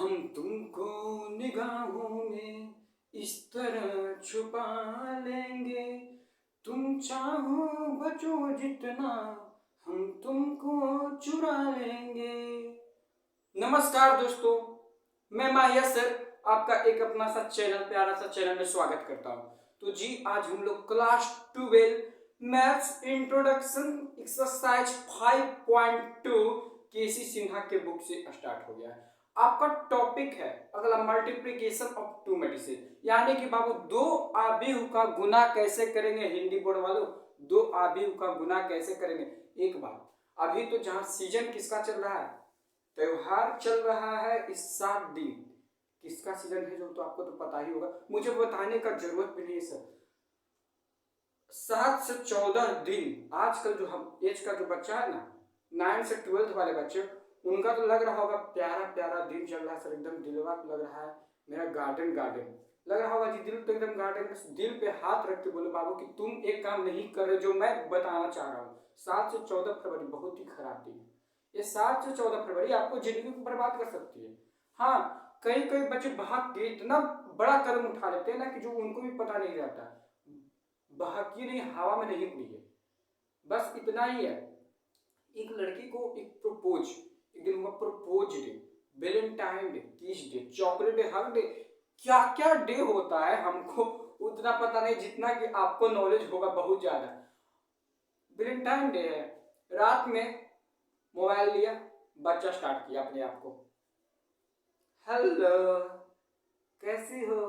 हम तुमको निगाहों में इस तरह छुपा लेंगे, तुम चाहो बचो जितना हम तुमको चुरा लेंगे। नमस्कार दोस्तों, मैं माहिया सर आपका एक अपना सा चैनल, प्यारा सा चैनल में स्वागत करता हूँ। तो जी आज हम लोग क्लास 12 मैथ्स इंट्रोडक्शन एक्सरसाइज 5.2 केसी सिन्हा के बुक से स्टार्ट हो गया है। आपका टॉपिक है अगला मल्टीप्लिकेशन ऑफ टू मेडिसिन, यानी कि बाबू दो आव्यूह का गुना कैसे करेंगे। हिंदी बोर्ड वालों, दो आव्यूह का गुना कैसे करेंगे। एक बात, अभी तो जहां सीजन किसका चल रहा है, त्योहार चल रहा है इस 7 दिन, किसका सीजन है जो तो आपको तो पता ही होगा, मुझे बताने का जरूरत भी नहीं है सर। 7 से 14 दिन आजकल जो हम एज का जो बच्चा है ना, 9 से 12 वाले बच्चे, उनका तो लग रहा होगा प्यारा प्यारा दिन चल रहा है सर, एकदम दिलवा लग रहा है मेरा गार्डन गार्डन लग रहा होगा जी, दिल तो एकदम गार्डन। दिल पे हाथ रख के बोलो बाबू कि तुम एक काम नहीं कर रहे जो मैं बताना चाह रहा हूँ। 7 से 14 फरवरी बहुत ही खराब दिन है। ये 7 से 14 फरवरी आपको जिंदगी को बर्बाद कर सकती है। हाँ, कई कई बच्चे भाग के इतना बड़ा कदम उठा लेते हैं ना कि जो उनको भी पता नहीं रहता, बहकी नहीं, हवा में नहीं उड़ी है। बस इतना ही है। एक लड़की को एक प्रपोज, एक दिन हुआ प्रपोज डे, वैलेंटाइन डे, किस day, chocolate day, hug day, क्या क्या डे होता है हमको उतना पता नहीं जितना कि आपको नॉलेज होगा बहुत ज्यादा। वैलेंटाइन डे है, रात में मोबाइल लिया, बच्चा स्टार्ट किया अपने आप को, हेलो कैसी हो,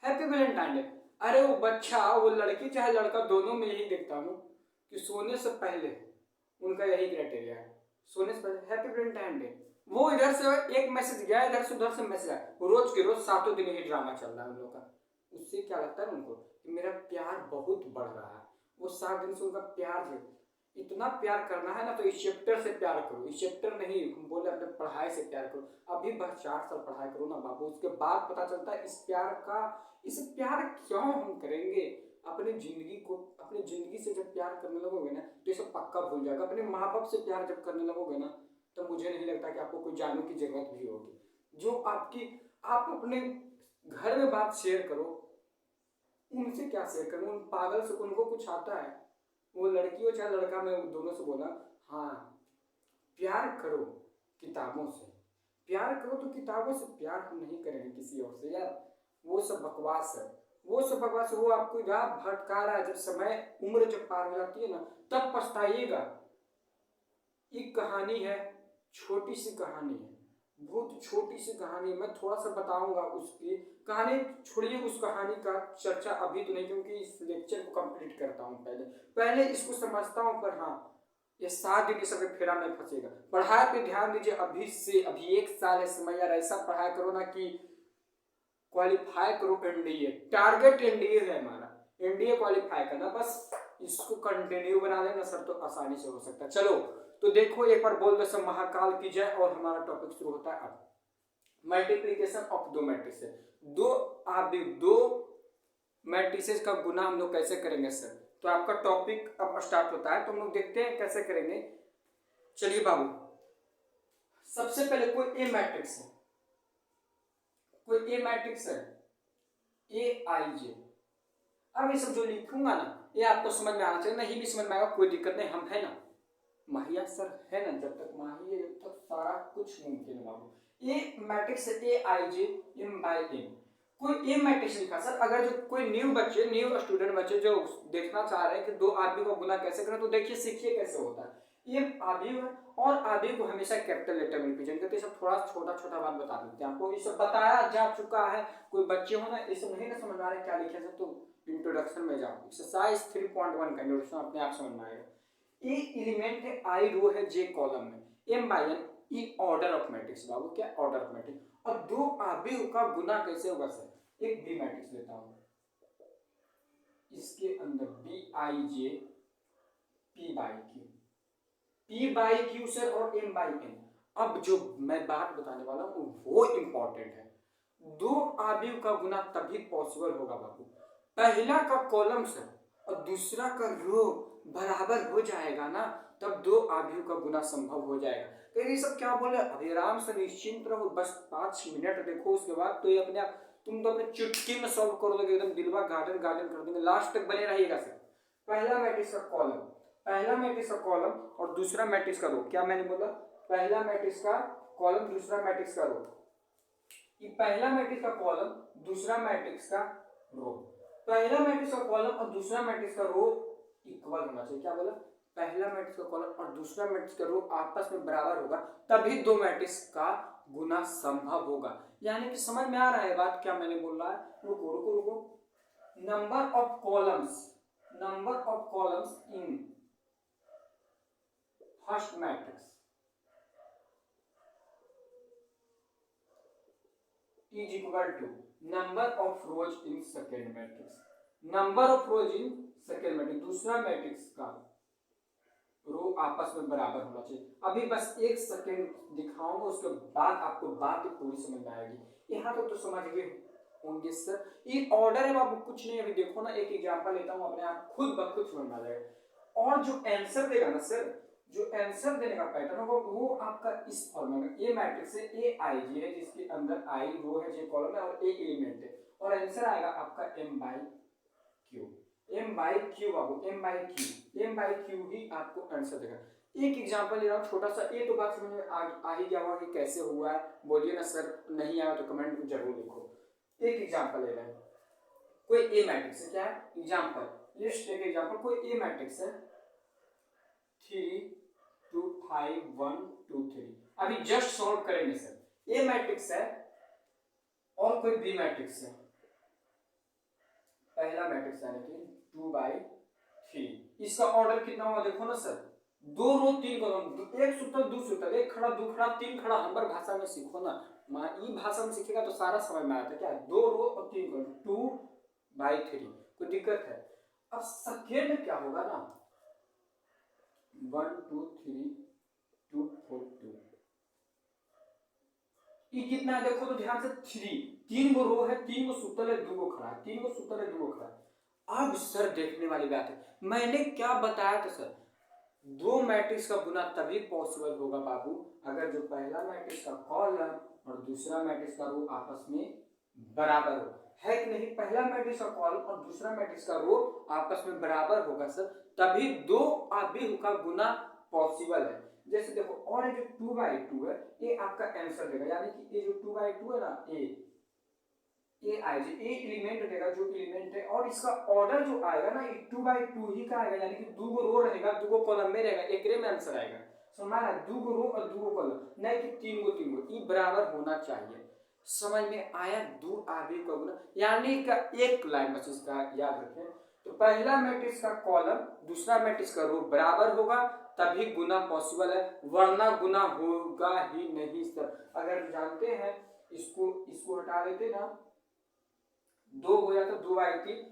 हैप्पी वैलेंटाइन डे। अरे वो बच्चा, वो लड़की चाहे लड़का, दोनों में यही देखता हूँ कि सोने से पहले उनका यही क्राइटेरिया है, सोने से पहले हैप्पी वैलेंटाइन डे। वो इधर से एक मैसेज गया, इधर से उधर से मैसेज आया, रोज के रोज 7 दिन यही ड्रामा चल रहा है उन लोगों का। उससे क्या लगता है उनको कि मेरा प्यार बहुत बढ़ रहा है। वो 7 दिन से उनका प्यार है, इतना प्यार करना है ना तो इस चैप्टर से प्यार करो, इस चैप्टर नहीं, हम बोले अपने पढ़ाई से प्यार करो। अभी बस 4 साल पढ़ाई करो ना बाबू, उसके बाद पता चलता है इस प्यार क्यों हम करेंगे। अपनी जिंदगी को, अपनी जिंदगी से जब प्यार करने लगोगे ना तो ये सब पक्का भूल जाएगा। अपने माँ बाप से प्यार जब करने लगोगे ना तो मुझे नहीं लगता कि आपको कोई जानने की जरूरत भी होगी। जो आप अपने घर में बात शेयर करो, उनसे क्या शेयर करो, उन पागल से उनको कुछ आता है। वो लड़की हो चाहे लड़का, मैं दोनों से बोला, हाँ प्यार करो किताबों से, प्यार करो तो किताबों से, प्यार हम नहीं करेंगे किसी और से यार, वो सब बकवास है, वो सब बकवास है। वो आपको राह भटका रहा है, जब समय उम्र जब पार हो जाती है ना तब पछताइएगा। एक कहानी है, छोटी सी कहानी है, बहुत छोटी सी कहानी है, मैं थोड़ा सा बताऊंगा उसकी कहानी। छोड़िए उस कहानी का चर्चा अभी तो नहीं, क्योंकि इस लेक्चर को कंप्लीट करता हूँ, पहले इसको समझता हूँ। पर हाँ, ये 7 दिन सब फेरा में फंसेगा। पढ़ाई पे ध्यान दीजिए अभी से, अभी 1 साल है समय यार, ऐसा पढ़ाई करो ना कि क्वालिफाई करो एनडीए। टारगेट एनडीए है हमारा, एनडीए क्वालिफाई करना, बस इसको कंटिन्यू बना लेना सर तो आसानी से हो सकता है। चलो तो देखो, एक बार बोल दो सब महाकाल की जय, और हमारा टॉपिक शुरू होता है अब मल्टीप्लीकेशन ऑफ दो मैट्रिसेस। दो मैट्रिसेस का गुना हम लोग कैसे करेंगे सर। तो आपका टॉपिक अब स्टार्ट होता है, तो हम लोग देखते हैं कैसे करेंगे। चलिए बाबू, सबसे पहले कोई ए मैट्रिक्स है, कोई ए मैट्रिक्स है, ए आई जे। अब ये सब जो लिखूंगा ना ये आपको समझ में आना चाहिए, नहीं भी समझ में आएगा कोई दिक्कत नहीं, हम है ना माहिया सर, है ना, जब तक माही है जब तक सारा कुछ मुमकिन है बाबू। ये matrix A I J M by N, कोई ए मैट्रिक्स लिखा सर। अगर जो कोई न्यू स्टूडेंट बच्चे जो देखना चाह रहे हैं कि दो आदमी को गुना कैसे करें, तो देखिए सीखिए कैसे होता है। ये आदमी है और आदमी को हमेशा कैपिटल लेटर में रिप्रेजेंट करते हैं। सब थोड़ा छोटा छोटा बात बता देते हैं आपको, ये सब बताया जा चुका है। कोई बच्चे हो ना ये सब नहीं ना समझ आ रहे क्या लिखे थे, तो इंट्रोडक्शन में जाओ, एक्सरसाइज 3.1 का इंट्रोडक्शन अपने आप समझ में आएगा। ए एलिमेंट है, आई रो है, जे कॉलम में, एम बाई एन ई ऑर्डर ऑफ मैट्रिक्स। बाबू क्या ऑर्डर ऑफ मैट्रिक्स। और दो आव्यूह का गुना कैसे होगा सर। एक बी मैट्रिक्स लेता हूं, इसके अंदर B I J P by Q, P by Q sir और एम बाई एन। अब जो मैं बात बताने वाला हूं वो इंपॉर्टेंट है। दो आव्यूह का गुना तभी पॉसिबल होगा बाबू, पहला का कॉलम सर और दूसरा का रो बराबर हो जाएगा ना, तब दो आव्यूह का गुना संभव हो जाएगा। तो ये सब क्या बोले, अभी आराम से निश्चिंत रहो, बस 5 मिनट देखो, उसके बाद तो ये अपने आप तुम तो अपने चुटकी में सॉल्व कर लोगे, एकदम दिलवा गार्डन गार्डन कर देंगे। लास्ट तक बने रहिएगा सर। पहला मैट्रिक्स का कॉलम, पहला मैट्रिक्स का कॉलम और दूसरा मैट्रिक्स का रो, क्या मैंने बोला, पहला मैट्रिक्स का कॉलम दूसरा मैट्रिक्स का रो, ये पहला मैट्रिक्स का कॉलम दूसरा मैट्रिक्स का रो, पहला मैट्रिक्स का कॉलम और दूसरा मैट्रिक्स का रो इक्वल होना चाहिए। क्या बोला, पहला मैट्रिक्स का कॉलम और दूसरा मैट्रिक्स का रो आपस में बराबर होगा, तभी दो मैट्रिक्स का गुना संभव होगा। यानी कि समझ में आ रहा है बात क्या मैंने बोल रहा है। रुको रुको रुको, number of columns, number of columns in first matrix is equal to number of rows in second matrix, number of rows in second matrix, दूसरा मैट्रिक्स का रो आपस में बराबर होना चाहिए। अभी बस 1 सेकेंड दिखाऊंगा, उसके बाद आपको बात पूरी समझ में आएगी। यहाँ तक तो समझ गए होंगे सर। ये ऑर्डर है बाबू, कुछ नहीं। अभी देखो ना, एक एग्जांपल लेता हूँ, अपने आप खुद ब खुद समझ में आ जाएगा। और जो आंसर देगा ना सर, जो आंसर देने का पैटर्न होगा वो आपका इस फॉर्मेट में, ए मैट्रिक्स है, ए आई जी है, जिसके अंदर आई रो है, जे कॉलम है और ए एलिमेंट है, और आंसर आएगा आपका m by q, m by q बाबू, m by q, m by q ही आपको आंसर देगा। एक एग्जांपल ले रहा हूँ छोटा सा, ये तो बात समझ में आ ही गया होगा कि कैसे हुआ है। बोलिए ना सर, नहीं आया तो कमेंट में जरूर लिखो। एक एग्जांपल ले रहे हैं, कोई ए मैट्रिक्स है, क्या है एग्जांपल, लिस्ट एक एग्जांपल, कोई ए मैट्रिक्स है 3 2 5 1 2 3। अभी जस्ट सॉल्व करेंगे सर। ए मैट्रिक्स है और कोई बी मैट्रिक्स है, पहला मैट्रिक्स यानी कि 2/3। इसका ऑर्डर कितना हुआ देखो ना सर, 2 रो 3 कॉलम, एक सूत्र दो सूत्र, एक खड़ा दो खड़ा तीन खड़ा। हमारे भाषा में सीखो ना, ई भाषा में सीखेगा तो सारा समझ में आता है। क्या 2 रो और 3 कॉलम, 2/3, कोई दिक्कत है। अब सेकेंड क्या होगा ना, 1 2 3 2 4 2, ये कितना है देखो तो ध्यान से, 3 गो रो है, 3 गो सूत्र है, 2 गो खड़ा है, 3 गो सूत्र है, 2 गो खड़ा है। अब सर देखने वाली बात है, मैंने क्या बताया था सर, दो मैट्रिक्स का गुना तभी पॉसिबल होगा बाबू, अगर जो पहला मैट्रिक्स का कॉलम और दूसरा मैट्रिक्स का रो आपस में बराबर हो, है कि नहीं। पहला मैट्रिक्स का कॉलम और दूसरा मैट्रिक्स का रो आपस में बराबर होगा सर, तभी दो आव्यूह का गुना पॉसिबल है। जैसे देखो, और ये जो 2/2 है, ये आपका आंसर देगा, यानी कि ये जो 2/2 है ना, ए आई जी, ए एलिमेंट देगा, जो एलिमेंट है, और इसका ऑर्डर जो आएगा ना, ये 2/2 ही का आएगा, यानी कि 2 गो रो रहेगा, 2 गो कॉलम में रहेगा, एक में आंसर आएगा। समझ में, 2 गो रो और 2 गो कॉलम, नहीं कि 3 गो, ये बराबर होना चाहिए। समझ में आया, दो आव्यूह का गुना, यानी का एक लाइन बस इसका याद रखें, तो पहला मैट्रिक्स का कॉलम दूसरा मैट्रिक्स का रो बराबर होगा, तभी गुना पॉसिबल है, वरना गुना होगा ही नहीं सर। अगर जानते हैं, इसको हटा देते ना, 2 हो जाता 2/3,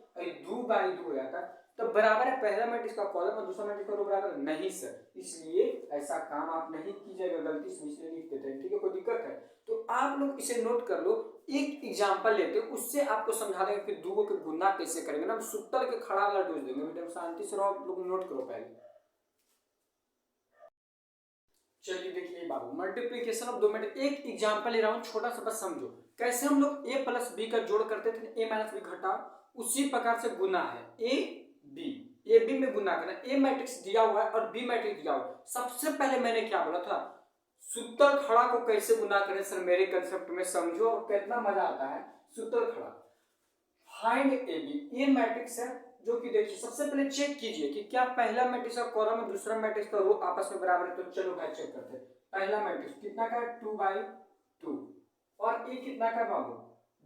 2/2 हो जाता, तो बराबर है पहला मैट्रिक्स का कॉलम और दूसरा मैट्रिक्स का रो बराबर नहीं सर, इसलिए ऐसा काम आप नहीं कीजिएगा, गलती से इसलिए लिख देते हैं, ठीक है, कोई दिक्कत है तो आप लोग इसे नोट कर लो। एक एग्जांपल लेते हैं, उससे आपको समझा देंगे कि दो के गुना कैसे करेंगे ना, सूत्र के खड़ा वाला डोज देंगे, बेटा शांति से रहो, आप लोग नोट करो पहले। चलिए देखिए बाबू, मल्टीप्लीकेशन ऑफ दो मैट्रिक्स, एक एग्जांपल ले रहा हूँ छोटा सा, बस समझो कैसे हम लोग a प्लस बी का जोड़ करते थे, a माइनस बी घटाओ, उसी प्रकार से गुना है ए बी में गुना करना। ए मैट्रिक्स दिया हुआ है और बी मैट्रिक्स दिया हुआ है। सबसे पहले मैंने क्या बोला था, सूत्र खड़ा को कैसे गुना करें सर, मेरे कंसेप्ट में समझो और कितना मजा आता है। सूत्र खड़ा, find A B, A matrix है जो कि देखिए, सबसे पहले चेक कीजिए कि क्या पहला मैट्रिक्स का कॉलम और दूसरा मैट्रिक्स का रो आपस में बराबर है। तो चलो भाई चेक करते हैं। पहला मैट्रिक्स कितना का है, 2/2, और ये कितना का है बाबू,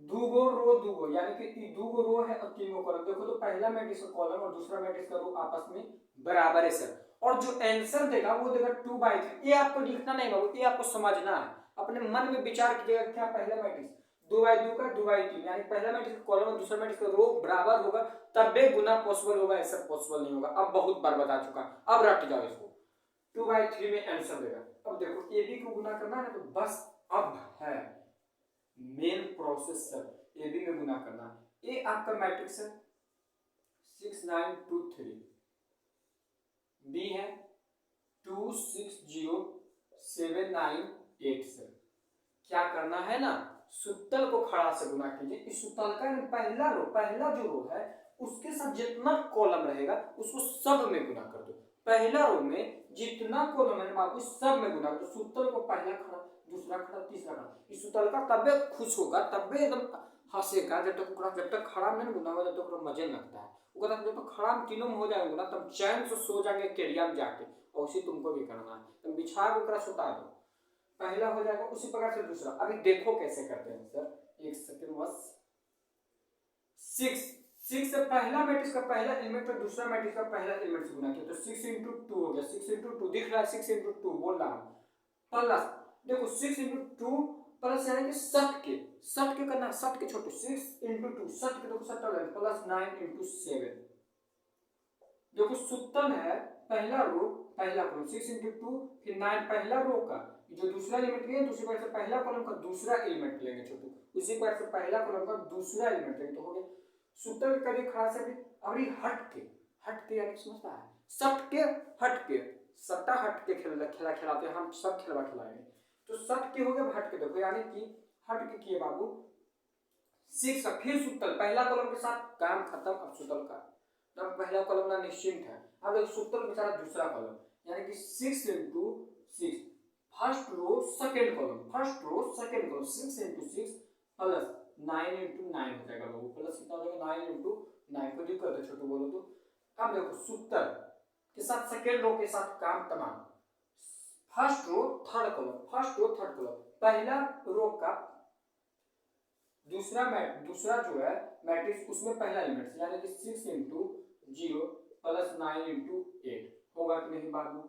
2 गो रो 2 गो, यानी कि 2 गो रो है और 3 गो कॉलम। देखो तो पहला मैट्रिक्स का कॉलम और दूसरा मैट्रिक्स का रो आपस में बराबर है सर, और जो आंसर देगा वो देगा 2/3। ये आपको लिखना नहीं बाबू, ये आपको समझना है, अपने मन में विचार कीजिएगा, क्या पहला मैट्रिक्स 2/2 का 2/3, यानी पहला मैट्रिक्स कॉलम और दूसरा मैट्रिक्स का रो बराबर होगा, तबे गुना पॉसिबल होगा, ऐसा पॉसिबल नहीं होगा। अब बहुत बार बता चुका, अब रट जाओ इसको, 2/3 में आंसर देगा। अब देखो ए बी को गुना करना है तो बस अब है main process sir, A B में गुना करना। ए आपका मैट्रिक्स है 6 9 2 3, बी है 2607987। क्या करना है ना, सूत्र को खड़ा से गुना कीजिए। इस सूत्र का पहला जो रो है उसके साथ जितना कॉलम रहेगा उसको सब में गुना कर दो। पहला रो में जितना कॉलम है बाबू सब में गुना कर दो। सूत्र को पहला खड़ा, दूसरा खड़ा, तीसरा खड़ा। इस सूत्र का तबे खुश होगा, तबे एकदम हंसेगा। जब तक खड़ा में गुना होगा जब तक मजे लगता है। जब तक खड़ा में तीनों में हो जाएगा ना तब चैन से सो जाएंगे केरिया में जाके। और उसी तुमको भी करना है, तुम बिछा के सुता दो, पहला हो जाएगा। उसी प्रकार से दूसरा। अभी देखो कैसे करते हैं सर, एक सेकंड बस। 6 से पहला मैट्रिक्स का पहला एलिमेंट और दूसरा मैट्रिक्स का पहला एलिमेंट से गुना किया तो 6 into 2 हो गया। 6 into 2 दिख रहा है, 6 into 2 बोल रहा हूं। प्लस देखो 6 into 2 प्लस यानी कि 60 के करना है, 60 के छोटे। 6 into 2 60 के देखो 70 प्लस 9 into 7। देखो सूत्र है पहला रो पहला कॉलम 6 into 2 फिर 9 पहला रो का जो दूसरा एलिमेंट लिया दूसरी बार से पहला कॉलम का दूसरा एलिमेंट लेंगे छोटू, उसी बार से पहला कॉलम का दूसरा एलिमेंट लेंगे तो हो गया। सूत्र कभी खास है अभी हट के यानी समझता है, सट्टा हट के खेला खिलाते हैं हम, सब खेलवा खिलाएंगे। तो सट के हो गया हट के। देखो यानी कि हट के किए बाबू 6 का फिर सूत्र पहला कॉलम के साथ काम खत्म। अब सूत्र का तब पहला कॉलम ना निश्चिंत है। अब एक सूत्र के साथ दूसरा कॉलम यानी कि 6 into 6 first row second column 6 into 6 plus 9 into 9 हो जाएगा बाबू। प्लस कितना हो जाएगा 9 into 9। कोई दिक्कत है छोटू बोलो तो। अब देखो सूत्र के साथ सेकंड रो के साथ काम तमाम। फर्स्ट रो थर्ड कॉलम पहला रो का दूसरा जो है मैट्रिक्स उसमें पहला एलिमेंट यानी कि 6 into 0 प्लस 9 into 8 होगा कि नहीं बाबू।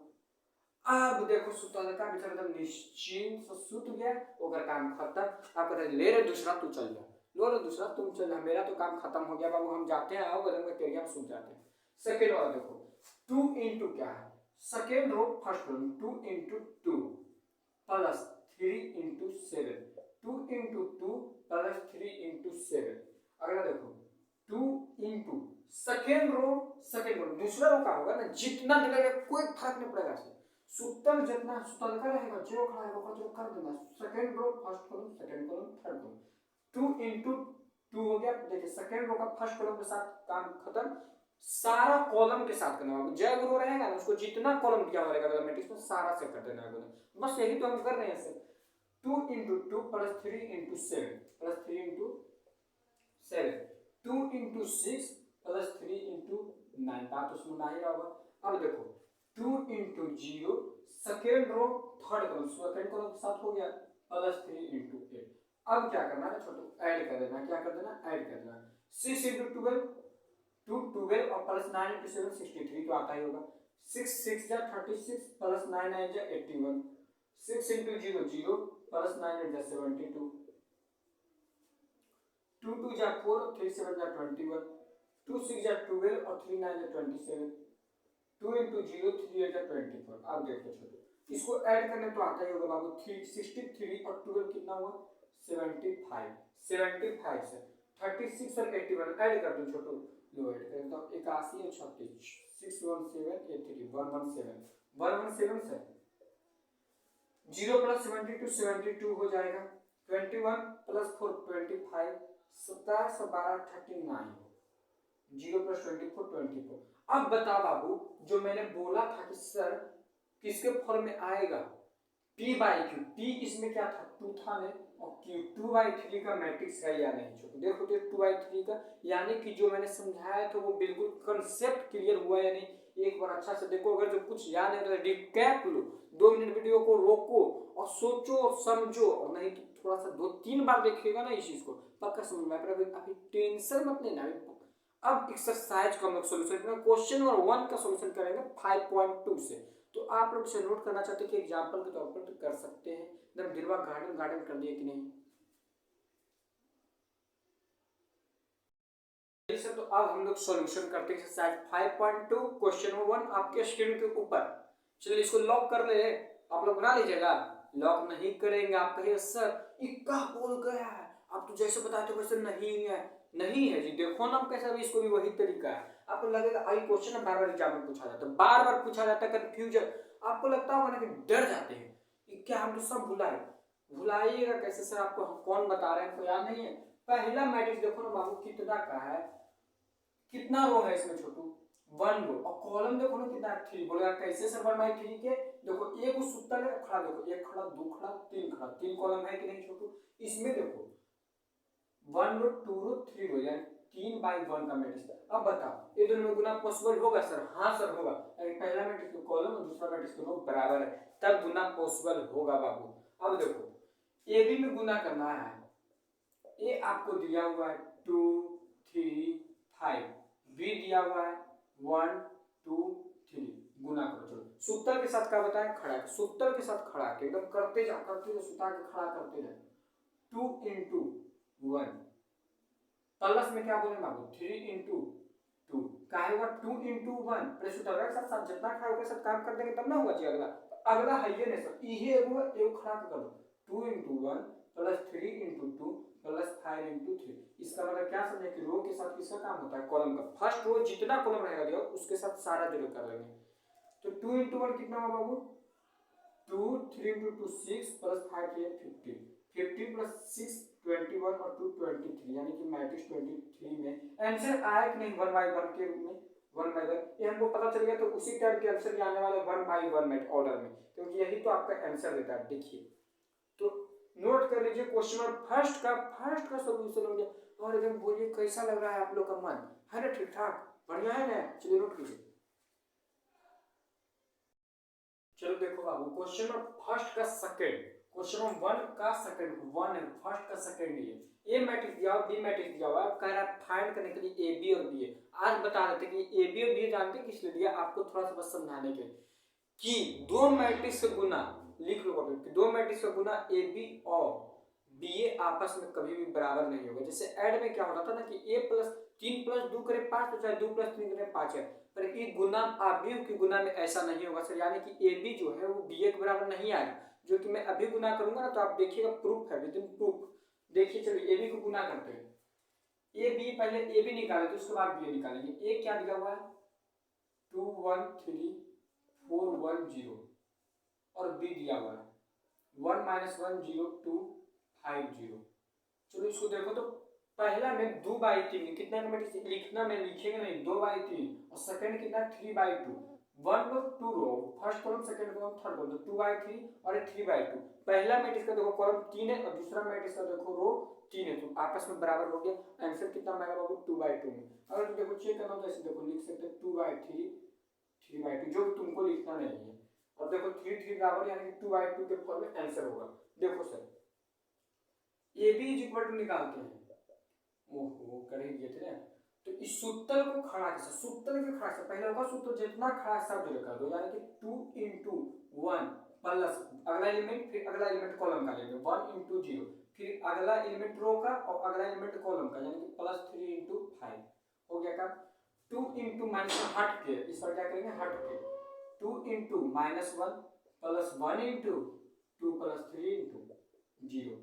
अब देखो सूत्र का बेचारा एकदम निश्चिंत से सूत गया, अगर काम खत्म। आप कहते ले रे दूसरा तू चल जा, लो रे दूसरा तुम चल जा, मेरा तो काम खत्म हो गया बाबू, हम जाते हैं। आओ बदल में तेरिया सूत जाते हैं। सेकंड वाला देखो 2 into क्या है, second row first row 2 into 2 plus 3 into 7 2 into 2 plus 3 into 7। अगला देखो 2 into सेकंड रो दूसरा रो का होगा ना, जितना मिलेगा कोई फर्क नहीं पड़ेगा। सूत्र जितना सूत्र का रहेगा जो खड़ा है वो जो कर देना। Second row first column second column third column 2 into 2 हो गया। देखिए सेकंड रो का फर्स्ट कॉलम के साथ काम खत्म। सारा कॉलम के साथ करना है। जब रो रहेगा ना उसको जितना कॉलम दिया रहेगा मतलब मैट्रिक्स में सारा से कर देना है। बस यही तो हम कर रहे हैं sir. 2 into 2 plus 3 into 7 plus 3 into 7 2 into 6 plus 3 into 9। बात तो सुनना ही होगा। अब देखो 2 into 0 second row third column second column के साथ हो गया प्लस 3 into 8। अब क्या करना है छोटू, ऐड कर देना। क्या कर देना, ऐड कर देना। 6 into 12 2 12 और प्लस 9 into 7 63 तो आता ही होगा। 6 6 जा 36 प्लस 9 9 जा 81। 6 into 0 0 प्लस 9 8 जा 72। 2 2 जा 4 3 7 जा 21। 2 6 जा 12 और 3 9 जा 27। 2 into 0 3 8 जा 24। अब देखो छोटे इसको ऐड करने तो आता ही होगा बाबू। 63 और 12 कितना हुआ 75। 75 से 36 और 81 ऐड कर दो छोटू। लो ऐड कर दो 81 और 36 617 117 117 से 0 प्लस 72 72 हो जाएगा। 21 प्लस 4 25 27 और 12 39 0 प्लस 24 24। अब बता बाबू जो मैंने बोला था कि सर किसके फॉर्म में आएगा p by q। p इसमें क्या था 2 था ने और q 2/3 का मैट्रिक्स है या नहीं। छोटू देखो तो 2/3 का यानी कि जो मैंने समझाया था वो बिल्कुल कांसेप्ट क्लियर हुआ या नहीं। एक बार अच्छा से देखो, अगर जो कुछ याद है तो रिकैप लो। 2 मिनट वीडियो को रोको और सोचो और समझो, और नहीं तो थोड़ा सा 2-3 बार देखिएगा ना इस चीज को पक्का समझ में आएगा। अभी टेंशन मत लेना। अब एक्सरसाइज का हम लोग सोल्यूशन में क्वेश्चन नंबर 1 का सोल्यूशन करेंगे 5.2 से। तो आप लोग इसे नोट करना चाहते हैं कि एग्जांपल के तौर पर तो कर सकते हैं। एकदम दिलवा गार्डन कर दिए कि नहीं। तो अब हम लोग सॉल्यूशन करते हैं एक्सरसाइज 5.2 क्वेश्चन नंबर 1 आपके स्क्रीन के ऊपर। चलिए इसको लॉक कर ले। आप लोग बना लीजिएगा। लॉक नहीं करेंगे आप कहिए सर इक्का बोल गया है, आप तो जैसे बताए थे वैसे नहीं है जी। देखो ना कैसा भी, इसको भी वही तरीका है। आपको लगेगा आई क्वेश्चन बार बार एग्जाम में पूछा जाता है, बार बार पूछा जाता है, कंफ्यूजन आपको लगता होगा ना कि डर जाते हैं कि क्या हम तो सब भुलाइएगा कैसे सर, आपको हम कौन बता रहे हैं, आपको याद नहीं है। पहला मैट्रिक्स देखो ना बाबू कितना का है, कितना रो है इसमें छोटू, 1 रो, और कॉलम देखो ना कितना 3। बोलेगा कैसे सर 1/3 के, देखो एक सूत्र है खड़ा, देखो एक खड़ा, दो खड़ा, तीन खड़ा, 3 कॉलम है कि नहीं छोटू। इसमें देखो 1 रो, 2 रो, 3 रो, यानी 3/1 का मैट्रिक्स। अब बताओ ये दोनों में गुना पॉसिबल होगा सर? हाँ सर होगा, यानी पहला मैट्रिक्स का कॉलम और दूसरा मैट्रिक्स का रो बराबर है, तब गुना पॉसिबल होगा बाबू। अब देखो ए बी में गुना करना है, ए आपको दिया हुआ है 2 3 5, बी दिया हुआ है 1 2 3, गुना करो। चलो सूत्र के साथ क्या बताएं, खड़ा के, सूत्र के साथ खड़ा के एकदम करते जा सुता के खड़ा करते जाए। 2 into 1 प्लस में क्या बोले बाबू 3 into 2, क्या होगा 2 into 1 प्लस सूत्र के साथ जितना खड़ा होगा सब काम कर देंगे तब ना होगा जी अगला। अगला है ये नहीं सर, ये एगो खड़ा कर दो, 2 into 1 plus 3 into 2 plus 5 into 3। इसका मतलब क्या समझे कि रो के साथ किसका काम होता है, कॉलम का। फर्स्ट रो जितना कॉलम रहेगा दिया उसके साथ सारा जीरो कर लेंगे। तो 2 into 1 कितना होगा बाबू 2, 3 into 2 6 प्लस 5 3 15, 15 प्लस 6 21 और 2 23, यानी कि मैट्रिक्स 23 में आंसर आया कि नहीं 1/1 के रूप में, 1/1 ये हमको पता चल गया। तो उसी टाइप के आंसर आने वाले 1/1 में ऑर्डर में, क्योंकि यही तो आपका आंसर देता है। देखिए तो नोट कर लीजिए क्वेश्चन नंबर फर्स्ट का सॉल्यूशन हो गया। और एकदम बोलिए कैसा लग रहा है आप लोग का मन, है ना ठीक ठाक, बढ़िया है ना? चलिए नोट कीजिए। चलो देखो बाबू क्वेश्चन नंबर फर्स्ट का सेकंड, क्वेश्चन नंबर 1 का सेकंड, 1 है फर्स्ट का सेकंड, ये ए मैट्रिक्स दिया हुआ, बी मैट्रिक्स दिया हुआ है, कह रहा है फाइंड करने के लिए ए बी और बी ए। आज बता रहे थे कि ए बी और बी जानते हैं किस लिए दिया, आपको थोड़ा सा बस समझाने के कि दो मैट्रिक्स का गुना, लिख लो कॉपी, दो मैट्रिक्स का गुना ए बी और बी ए आपस में कभी भी बराबर नहीं होगा। जैसे ऐड में क्या होता था ना कि ए प्लस 3 प्लस 2 करे 5, तो चाहे 2 प्लस 3 करे 5 है, पर ये गुना अभी के गुना में ऐसा नहीं होगा सर, यानी कि ए बी जो है वो बी ए के बराबर नहीं आएगा। जो कि मैं अभी गुना करूंगा ना तो आप देखिएगा प्रूफ है, विद इन प्रूफ। देखिए चलिए ए बी को गुना करते हैं, ए बी पहले ए बी निकाले तो उसके बाद बी ए निकालेंगे। ए क्या दिया हुआ है 2 1 3 4 1 0, और बी दिया हुआ है 1 -1 0 2 5 0। चलो इसको देखो तो पहला में 2/3 कितना मैट्रिक्स लिखना में लिखेंगे नहीं 2/3, और सेकंड कितना 3/2, 1 row 2 row, first column second column third column, 2/3 और 3/2। पहला मैट्रिक्स का देखो कॉलम 3 है और दूसरा मैट्रिक्स का देखो रो 3 है, तो आपस में बराबर हो गया। आंसर कितना आएगा बाबू 2/2 में। अगर तो देखो चेक करना तो ऐसे देखो लिख सकते हैं 2/3 3/2, जो तुमको लिखना नहीं है। और देखो 3 3 बराबर यानी कि 2/2 के फॉर्म में आंसर होगा। देखो sir A B is equal to निकालते हैं, ओहो कर ही दिए थे ना। तो इस सूत्र को खड़ा कैसे, सूत्र के खड़ा से पहले होगा सूत्र जितना खड़ा सब जगह कर दो, यानी कि 2 into 1 प्लस अगला एलिमेंट, फिर अगला एलिमेंट कॉलम का लेंगे 1 into 0, फिर अगला एलिमेंट रो का और अगला एलिमेंट कॉलम का, यानी कि +3 into 5 हो गया काम। 2 into -1 हट के इस पर क्या करेंगे हट के 2 into -1 plus 1 into 2 plus 3 into 0।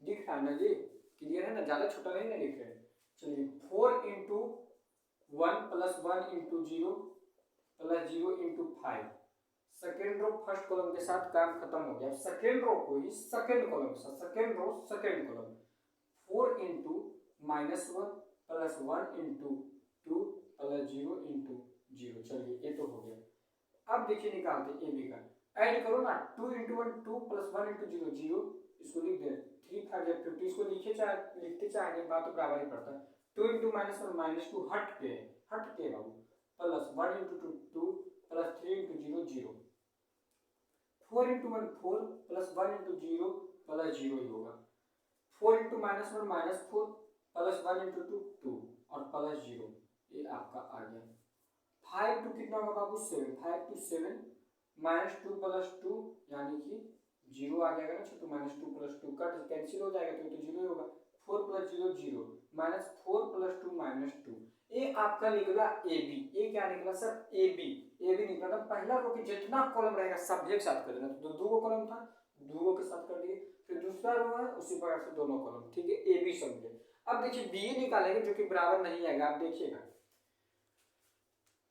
दिख रहा है ना जी, क्लियर है ना, ज्यादा छोटा नहीं ना लिख रहे। चलिए 4 into 1 plus 1 into 0 plus 0 into 5, second row first column के साथ काम खत्म हो गया। सेकेंड रो को ही सेकेंड कॉलम के साथ, second row second column 4 into -1 plus 1 into 2 plus 0 into 0। चलिए ये तो हो गया। अब देखिए निकालते ए बी का, ऐड करो ना 2 into 1 2 प्लस 1 into 0 0, इसको लिख दे 3 5 50, इसको लिखे चाहे लिखते चाहे बात तो बराबर ही पड़ता है। 2 into -1 -2 हट के बाबू plus 1 into 2 2 plus 3 into 0 0, 4 into 1 4 plus 1 into 0 plus 0 ही होगा। 4 into -1 -4 प्लस 1 into 2 2 और प्लस 0, ये आपका आ गया। 5 to कितना होगा बाबू 7, 5 to 7 -2 प्लस 2 यानी कि 0 आ जाएगा ना छोटू, -2 प्लस 2 कट कैंसिल हो जाएगा तो 0 ही होगा। 4 प्लस 0 0 -4 प्लस 2 -2, ये आपका निकला ए बी। ये क्या निकला सर ए बी निकला। तो पहला रो की जितना कॉलम रहेगा सब एक साथ कर देना, तो दो को कॉलम था दो के साथ कर दिए, फिर दूसरा रो है उसी प्रकार से दोनों कॉलम, ठीक है ए बी समझे। अब देखिए बी ए निकालेंगे जो कि बराबर नहीं आएगा, आप देखिएगा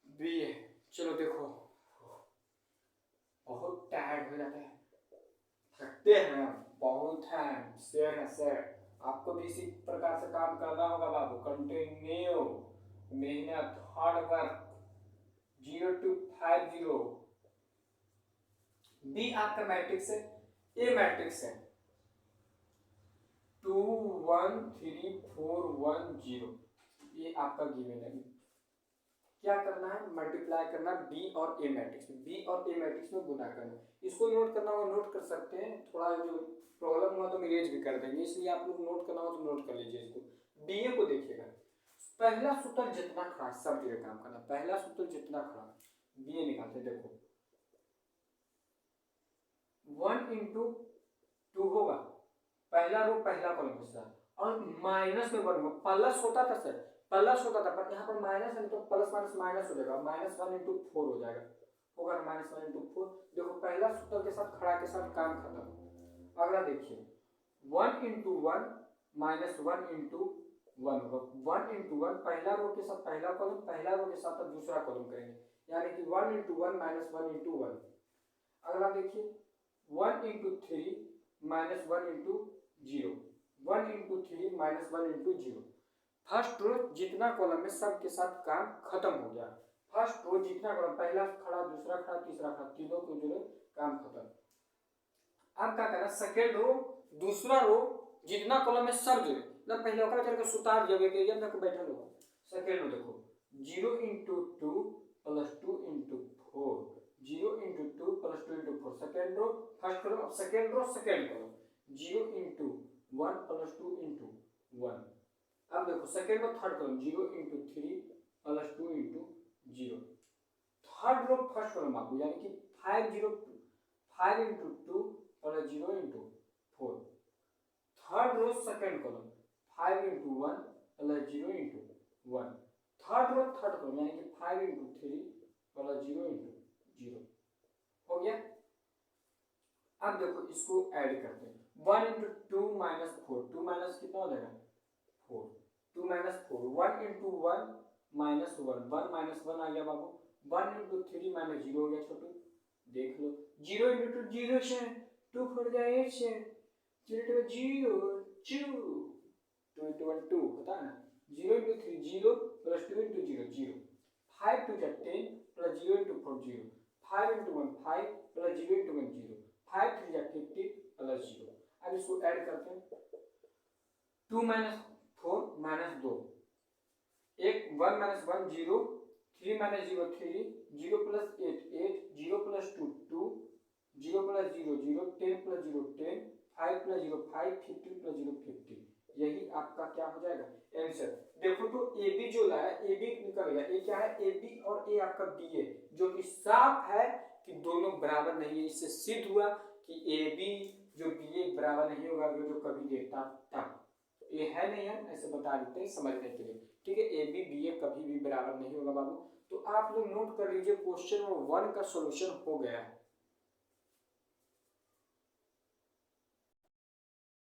बी ए। चलो देखो बहुत टायर्ड हो जाते हैं, थकते हैं, बहुत हैं, शेर है शेर। आपको भी इसी प्रकार से काम करना होगा बाबू, कंटिन्यू मेहनत, हार्ड वर्क। 0250 बी आपका मैट्रिक्स है, ए मैट्रिक्स है 2 1 3 4 1 0, ये आपका गिवन है। क्या करना है, मल्टीप्लाई करना बी और ए मैट्रिक्स में, बी और ए मैट्रिक्स में गुना करना। इसको नोट करना हो नोट कर सकते हैं, थोड़ा जो प्रॉब्लम हुआ तो इरेज भी कर देंगे, इसलिए आप लोग नोट करना हो तो नोट कर लीजिए इसको। बी ए को देखिएगा, पहला सूत्र जितना खड़ा सब जगह काम करना, पहला सूत्र जितना खड़ा बी ए निकालते, देखो 1 इंटू 2 होगा, पहला रो पहला कॉलम के साथ, और माइनस में 1 होगा, प्लस होता था सर, प्लस होता था, पर यहाँ पर माइनस है तो प्लस माइनस माइनस हो जाएगा, -1 इंटू 4 हो जाएगा, होगा -1 इंटू 4। देखो पहला सूत्र के साथ खड़ा के साथ काम खत्म। अगला देखिए 1 इंटू 1 -1 इंटू 1 होगा, 1 इंटू 1 पहला रो के साथ पहला कॉलम, पहला रो के साथ दूसरा कॉलम करेंगे, यानी कि 1 इंटू 1 -1 इंटू 1। अगला देखिए 1 into 3 -1 into 0, 1 into 3 -1 into 0। First row जितना कॉलम में सब के साथ काम खत्म हो गया, फर्स्ट रो जितना कॉलम, पहला खड़ा दूसरा खड़ा तीसरा खड़ा, तीनों को जोड़े काम खत्म। अब क्या करना, सेकेंड रो दूसरा रो जितना कॉलम में सब जोड़े, मतलब पहले ओकरा चल के सुतार जब एक एरिया में बैठल होगा। सेकेंड रो देखो 0 into 2 plus 2 into 4, 0 into 2 plus 2 into 4, second row first column, अब second row second column 0 into 1 plus 2 into 1। अब देखो second row third column 0 into 3 plus 2 into 0। Third row first column आपको, यानी कि 5 into 2 plus 0 into 4। Third row second column 5 into 1 plus 0 into 1। Third row third column, यानी कि 5 into 3 plus 0 into 0 हो गया। अब देखो इसको ऐड करते हैं, 1 इंटू 2 माइनस 4, 2 माइनस कितना हो जाएगा 4, 2 माइनस 4, 1 इंटू 1 माइनस 1, 1 माइनस 1 आ गया बाबू, 1 इंटू 3 माइनस 0 हो गया छोटू, देख लो 0 इंटू 2 0 से 2 4 जाए 8 से 0 0 2 2 इंटू 1 2 होता है ना, 0 इंटू 3 0 प्लस 2 इंटू 0 0, 5 2 जा 10 plus 0 into 4 0, 5 into 1 5 plus 0 into 1 0, 5 3 जा 50 प्लस 0। अब इसको ऐड करते हैं, 2 माइनस 4 माइनस 2, एक 1 minus 1 0, 3 minus 0 3, 0 plus 8 8, 0 plus 2 2, 0 plus 0 0, 10 plus 0 10, 5 plus 0 5, 15 plus 0 50। यही आपका क्या हो जाएगा आंसर। देखो तो ए बी जो लाया, ए बी निकल गया, ये क्या है ए बी और ए आपका बी ए, जो कि साफ है कि दोनों बराबर नहीं है। इससे सिद्ध हुआ कि ए बी जो बी ए बराबर नहीं होगा, जो कभी देखता तब ये है नहीं है, ऐसे बता देते हैं समझने के लिए, ठीक है। ए बी बी ए कभी भी बराबर नहीं होगा बाबू। तो आप लोग नोट कर लीजिए, क्वेश्चन नंबर 1 का सॉल्यूशन हो गया है।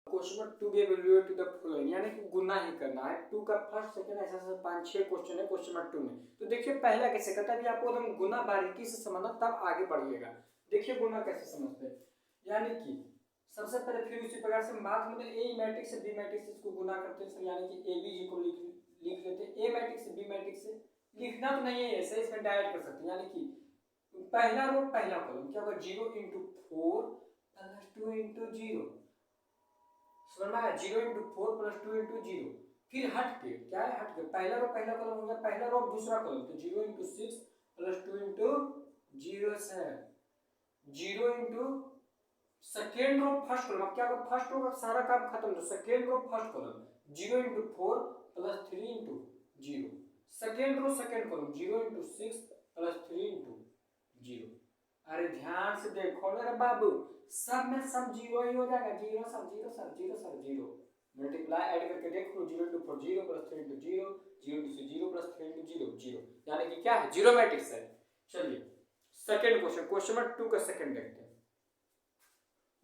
क्वेश्चन नंबर 2 भी इवैल्यूएट द फॉलोइंग, यानी कि गुना ही करना है। 2 का फर्स्ट सेकंड ऐसा 5-6 क्वेश्चन है क्वेश्चन नंबर 2 में। तो देखिए पहला कैसे करता है, आपको एकदम गुना बारीकी से समझना, तब आगे बढ़िएगा। देखिए गुना कैसे समझते हैं, यानी कि सबसे पहले फिर उसी प्रकार से बात में ए मैट्रिक्स से बी मैट्रिक्स से इसको गुना करते हैं, यानी कि ए बी को लिख लेते हैं, ए मैट्रिक्स से बी मैट्रिक्स से लिखना तो नहीं है ऐसे, इसमें डायरेक्ट कर सकते हैं, यानी कि पहला रो पहला कॉलम क्या होगा 0 इंटू 4 प्लस 2 इंटू 0, समझना है 0 इंटू 4 प्लस 2 इंटू 0। फिर हट के क्या है, हट के पहला रो पहला कॉलम हो गया, पहला रो दूसरा कॉलम, तो 0 इंटू 6 प्लस 2 इंटू 0 से 0 into second row first column, क्या होगा फर्स्ट रो का सारा काम खत्म, तो second row first column 0 into 4 plus 3 into 0, second row second column 0 into 6 plus 3 into 0। अरे ध्यान से देखो ना बाबू, सब में सब 0 ही हो जाएगा, 0 sir 0 sir 0 sir 0, multiply add करके देखो 0 into 4 0 plus 3 into 0, 0 into 0 plus 3 into 0 0, यानी कि क्या है जीरो मैट्रिक्स है। चलिए सेकंड क्वेश्चन, क्वेश्चन नंबर 2 का सेकंड देखते हैं।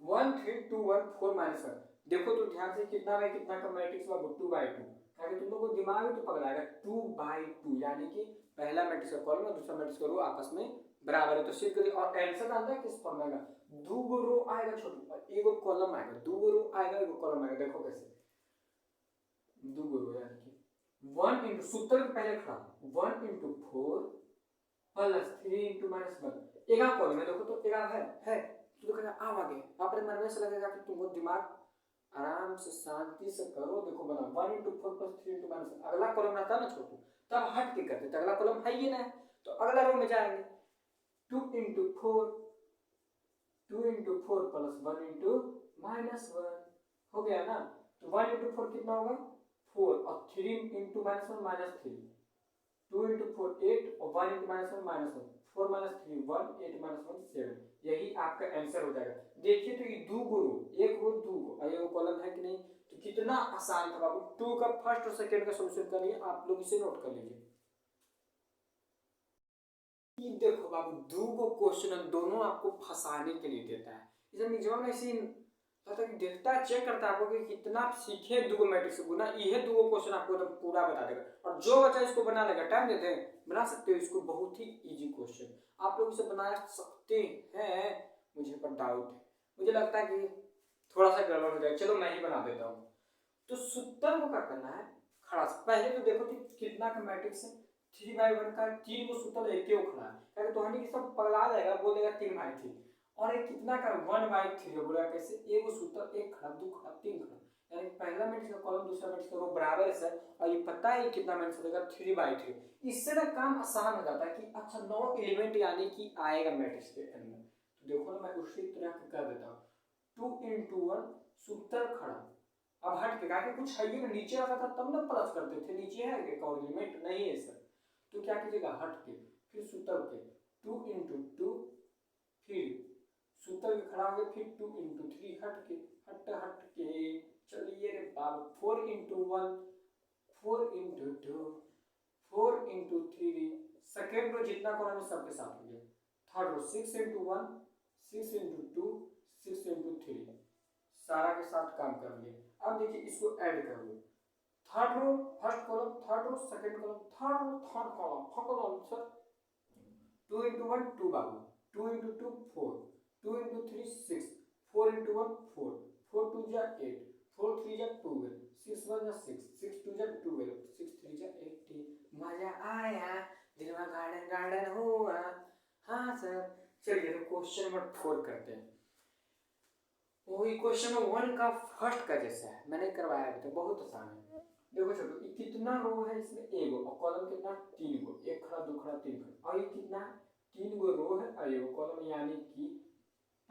1 3 2 1 4 माइनस 1, देखो तो ध्यान से कितना बाई कितना का मैट्रिक्स होगा 2/2, ताकि तुम लोगों को दिमाग में तो पकड़ाएगा 2/2, यानी कि पहला मैट्रिक्स का कॉलम और दूसरा मैट्रिक्स का रो आपस में बराबर है तो सिर्फ करिए और आंसर आता है किस फॉर्म में आएगा, दो गो रो आएगा छोटू और एक गो कॉलम आएगा, दो गो रो आएगा एक गो कॉलम आएगा। देखो कैसे दो गो रो यानी कि 1 इंटू सूत्र के पहले खड़ा 1 इंटू 4 प्लस 3 इंटू -1 एक कॉलम है। देखो तो एक है तो कहना आप आगे अपने मन में से लगेगा कि तुमको दिमाग आराम से शांति से करो। देखो बना 1 इंटू 4 प्लस 3 इंटू -1 अगला कॉलम रहता ना छोटू तब हट के करते, अगला कॉलम है ही ना तो अगला रो में जाएंगे 2 इंटू 4 प्लस 1 इंटू -1 हो गया ना। तो 1 इंटू 4 कितना होगा 4 और 3 इंटू -1 -3 2 इंटू 4 8 और 1 इंटू -1 -1 4 -3 1 8 -1 7 यही आपका आंसर हो जाएगा। देखिए तो ये दो गो रो एक रो दो गो और ये कॉलम है कि नहीं, तो कितना आसान था बाबू। 2 का फर्स्ट और सेकंड का सॉल्यूशन करिए, आप लोग इसे नोट कर लीजिए। देखो बाबू दो गो क्वेश्चन दोनों आपको फंसाने के लिए देता है। इसे एग्जाम में ऐसी लगता है देखता चेक करता है आपको कि कितना सीखे दो गो मैट्रिक्स गुना, यह दो गो क्वेश्चन आपको एकदम पूरा बता देगा। और जो बच्चा इसको बना लेगा टाइम देते हैं बना सकते हो इसको, बहुत ही इजी क्वेश्चन आप लोग इसे बना सकते हैं। मुझे पर डाउट है, मुझे लगता है कि थोड़ा सा गड़बड़ हो जाए, चलो मैं ही बना देता हूँ। तो सूत्र को क्या करना है खड़ा पहले तो देखो कि कितना का मैट्रिक्स है 3/1 का 3 को सूत्र एक के खड़ा है तो हनी सब पगला जाएगा बोल देगा 3/3 और एक कितना का 1/3 बोला कैसे एक सूत्र एक खड़ा दो खड़ा तीन खड़ा यानी पहला मैट्रिक्स का कॉलम दूसरा मैट्रिक्स का रो बराबर है सर और ये पता है कितना मैट्रिक्स देगा 3/3। इससे ना काम आसान हो जाता है कि अच्छा 9 एलिमेंट यानी कि आएगा मैट्रिक्स के अंदर। तो देखो ना मैं उसी तरह कर देता हूँ 2 इंटू 1 सूत्र खड़ा। अब हट के काहे कुछ है ही नीचे आता था तब ना प्लस करते थे, नीचे है एक और एलिमेंट नहीं है सर तो क्या कीजिएगा हट के फिर सूत्र के 2 इंटू 2 फिर सूत्र के खड़ा हो गया फिर 2 इंटू 3 हट के चलिए रे बाबू 4 into 1 4 into 2 4 into 3 second row जितना कॉलम है सबके साथ हो गया। Third row 6 into 1 6 into 2 6 into 3 सारा के साथ काम कर लिए। अब देखिए इसको ऐड कर लो third row first column third row second column third row third column follow answer 2 into 1 2 बाबू 2 into 2 4 2 into 3 6 4 into 1 4 4 2 जा 8 4 3 जा 12 6 1 जा 6 6 2 जा 12 6 3 जा 18 मजा आया दिल में गार्डन गार्डन हुआ। हाँ सर चलिए तो क्वेश्चन नंबर 4 करते हैं। वही क्वेश्चन नंबर 1 का फर्स्ट का जैसा है मैंने करवाया अभी तो बहुत आसान है। देखो छोटो ये कितना रो है इसमें एक और कॉलम कितना 3 गो एक खड़ा दो खड़ा तीन खड़ा और ये कितना 3 गो रो है और एक कॉलम यानी कि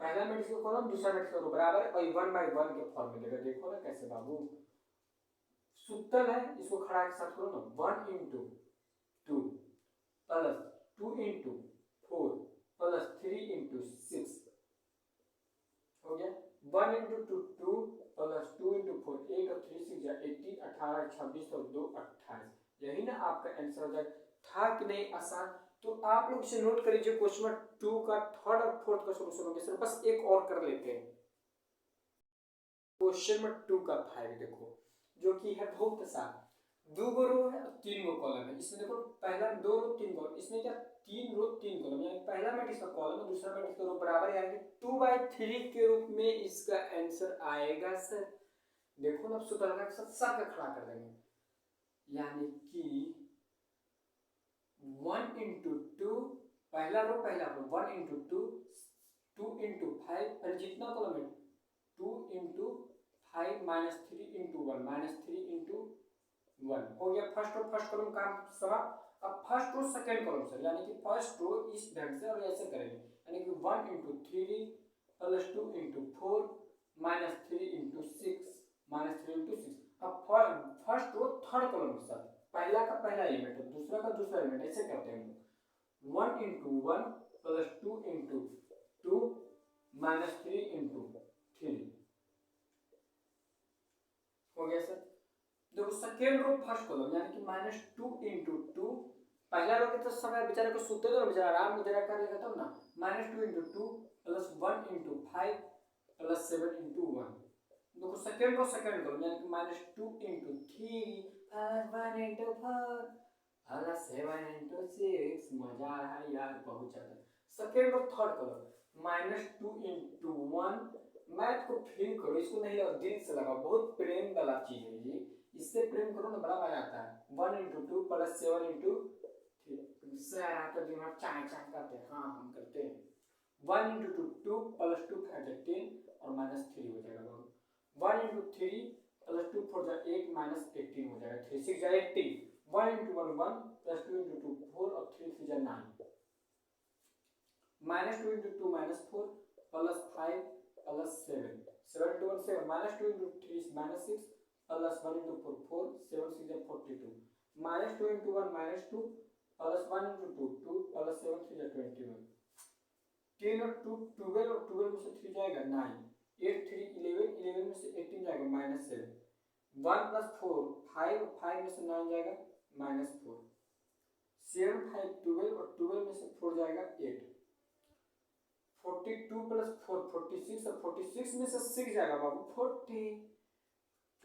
पहला मैट्रिक्स का कॉलम दूसरा मैट्रिक्स का रो बराबर है और 1/1 के फॉर्म में देगा। देखो ना कैसे बाबू सूत्र है इसको खड़ा के साथ करो ना 1 into 2 plus 2 into 4 plus 3 into 6 हो गया 1 into 2 2 प्लस 2 into 4 8 और 3 6 जा 18 18 26 और 2 28 यही ना आपका आंसर हो जाएगा। था कि नहीं आसान। तो आप लोग इसे नोट कर लीजिए क्वेश्चन नंबर 2 का थर्ड और फोर्थ का सॉल्यूशन हो गया सर। बस एक और कर लेते हैं क्वेश्चन नंबर 2 का 5 देखो जो कि है बहुत आसान। दो गो रो है और 3 गो कॉलम है इसमें देखो पहला 2 रो 3 कॉलम इसमें क्या 3 रो 3 कॉलम यानी पहला मैट्रिक्स का कॉलम और दूसरा मैट्रिक्स का रो बराबर यानी 2/3 के रूप में इसका आंसर आएगा सर। देखो ना सूत्र का सब का खड़ा कर देंगे यानी कि 1 into 2 पहला रो 1 into 2 2 into 5 और जितना कॉलम है 2 into 5 -3 into 1 -3 into 1 हो गया फर्स्ट रो फर्स्ट कॉलम काम समाप्त। अब first row second column sir यानी कि फर्स्ट रो इस ढंग से और ऐसे करेंगे यानी कि 1 into 3 plus 2 into 4 -3 into 6 -3 into 6। अब फर्स्ट रो थर्ड कॉलम के साथ पहला का पहला एलिमेंट है दूसरा का दूसरा एलिमेंट ऐसे करते हैं 1 into 1 प्लस 2 into 2 -3 into 3 हो गया सर। देखो सेकेंड रो फर्स्ट कॉलम यानी कि -2 into 2 पहला रो के तो समय बेचारे को सूत्र दो बेचारा आराम में जरा कर लेगा तब ना -2 into 2 plus 1 into 5 plus 7 into 1। देखो सेकेंड रो सेकेंड कॉलम यानी कि -2 into 3 plus 1 into 4 plus 7 into 6 मजा आ रहा है यार बहुत ज्यादा। सेकेंड और थर्ड करो, -2 × 1। मैथ को फील करो, इसको नहीं लगाओ, दिल से लगाओ, बहुत प्रेम वाला चीज है ये, इससे प्रेम करो ना, बड़ा मजा आता है। 1 × 2 + 7 × 3। सर आप तो दिमाग चाय चाय करते हैं, हाँ हम करते हैं। 1 × 2 2 + 2 5 10 और -3 हो जाएगा बाबू। 1 × 3 + 2 4 8 -18 हो जाएगा, 3 6 18। 1 × 1 1 + 2 × 2 4 और 3 3 9। -2 × 2 -4 + 5 + 7 7 × 1 7 -2 × 3 is -6 + 1 × 4 4 7 6 42 -2 × 1 -2 + 1 × 2 2 + 7 3 21। 10 और 2 12 और 12 में से 3 जाएगा 9। 8 3 11 11 में से 18 जाएगा -7। 1 + 4 5 5 में से 9 जाएगा -4। 7 5 12 और 12 में से 4 जाएगा 8। 42 + 4 46 और 46 में से 6 जाएगा बाबू 40।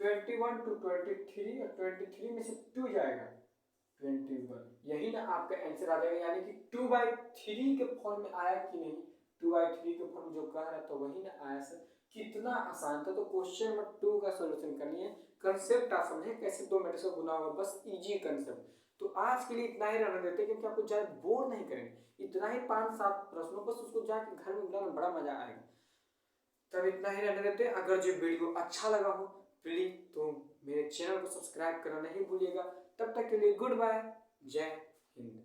21 to 23 और 23 में से 2 जाएगा 21। यही ना आपका आंसर आ जाएगा, यानी कि 2/3 के फॉर्म में आया कि नहीं, 2/3 के फॉर्म जो कह रहा था वही ना आया सर। कितना आसान था। तो क्वेश्चन नंबर 2 का सॉल्यूशन करनी है। कंसेप्ट आप समझे कैसे 2 मैट्रिक्स को गुना होगा, बस इजी कंसेप्ट। तो आज के लिए इतना ही रहने देते हैं, क्योंकि आपको ज़्यादा बोर नहीं करेंगे। इतना ही 5-7 प्रश्नों, बस उसको जाके घर में बनाना बड़ा मजा आएगा। तब इतना ही रहने देते हैं। अगर जो वीडियो अच्छा लगा हो प्लीज तो मेरे चैनल को सब्सक्राइब करना नहीं भूलिएगा। तब तक के लिए गुड बाय, जय हिंद।